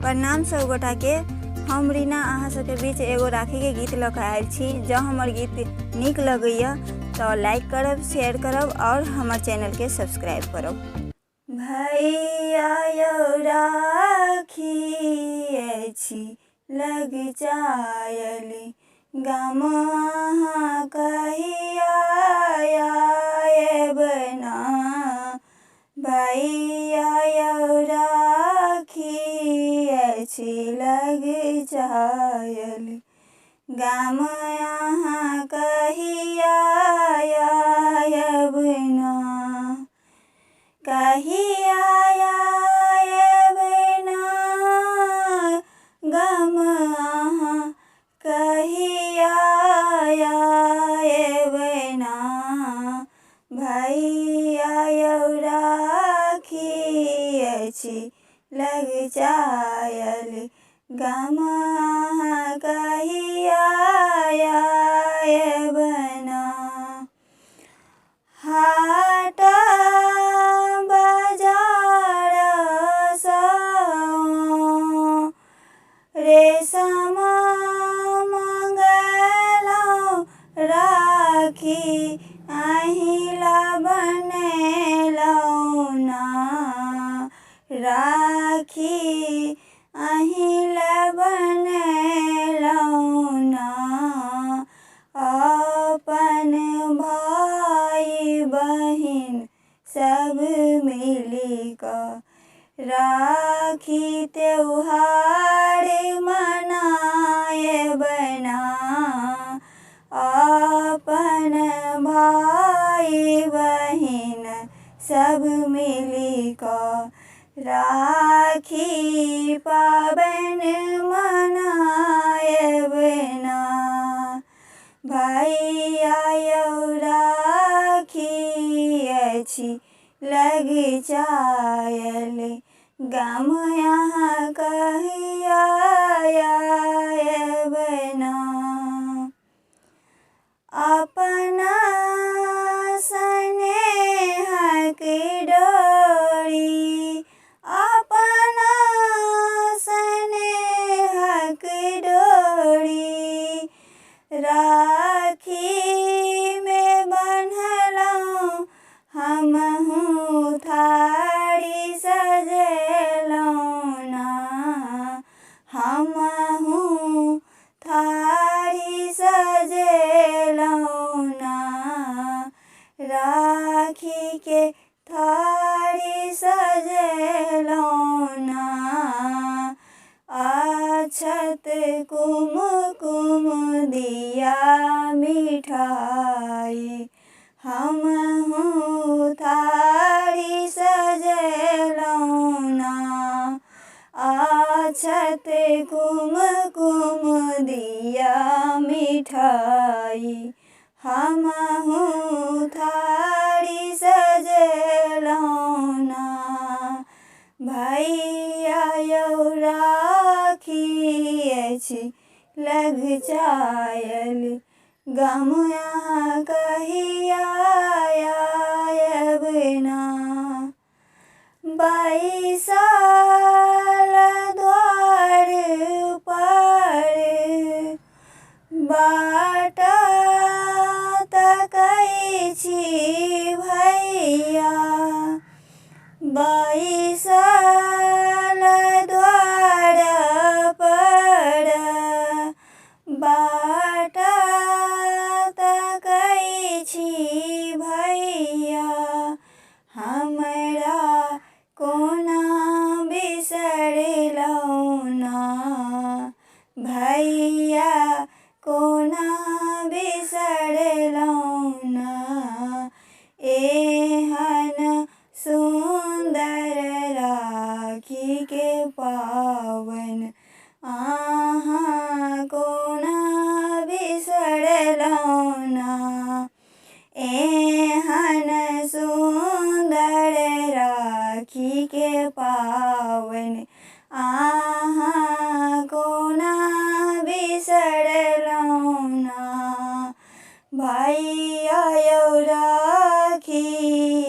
प्रणाम सब गोटा के। हम रीना अहाँ सबके बीच एगो राखी के गीत लऽ कऽ आयल छी। जँ हमर गीत नीक लगैया तो लाइक करब, शेयर करब और हमर चैनल के सब्सक्राइब करब। भैया यौ राखी अछि लग जायली, गाम अहाँ कहिया आयब ना। भैया यौ राखी अछि लग जायली, गाम अहाँ कहिया आयब ना। कहिया आयब ना, गाम अहाँ कहिया आयब ना। भैया यौ राखी अछि लग जायली, गाम अहाँ कहिया आयब ना। हाट बाजार सँ रेशम मंगलौं, राखी अहिला बनेलौं ना। राखी अहिला बनेलौं ना। अपन भाई बहिन सब मिली कऽ राखी त्योहार मनायब ना। अपन भाई बहिन सब मिली कऽ राखी पाबनि मनायब ना। भैया यौ राखी अछि लग जायली, गाम अहाँ कहिया आयब ना। अपना स्नेहक डोरी, अपना स्नेहक डोरी, राखी में बन्हलौं हमहूँ थारी सजेलौं ना। हमहूँ थारी सजेलौं ना। राखी के थारी सजेलौं ना। अक्षत कुमकुम दिया मिठाई, हमहूँ थारी सजेलौं ना। अक्षत कुमकुम दिया मिठाई, हमहूँ थारी सजेलौं ना। भैया यौ राखी अछि लग जायली, गाम अहाँ कहिया आयब ना। बैसल द्वार पर बाट तकै छी भैया, बैसल द्वार पर बाट तकै छी भैया। हमरा कोना बिसरलौं ना। भैया कोना बिसरलौं ना। एहन सुन्दर राखी के पाबनि अहाँ कोना बिसरलौं ना। एहन सुन्दर राखी के पाबनि अहाँ कोना बिसरलौं ना। भैया यौ राखी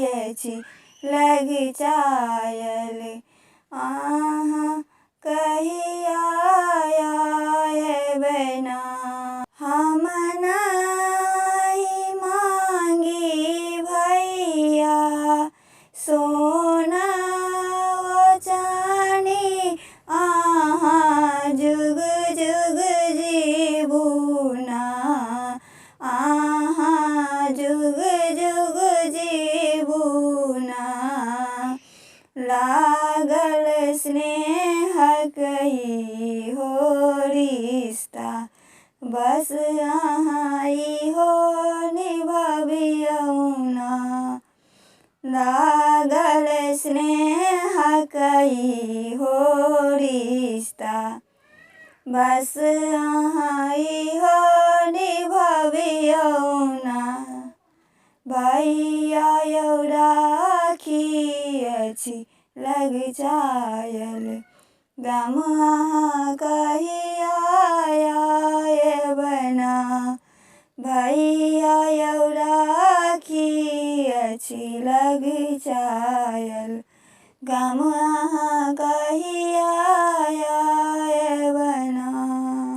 अछि लग जायली, अहाँ कहिया कही हो रिश्ता, बस अहाँ हो निभाबियौना। लागल स्नेह कही हो रिश्ता, बस अहाँ हो निभाबियौना। भैया यौ राखी अछि लग जायल, गाम अहाँ कहिया आयबना। भैया यौ राखी अछि लग जायल, गाम अहाँ कहिया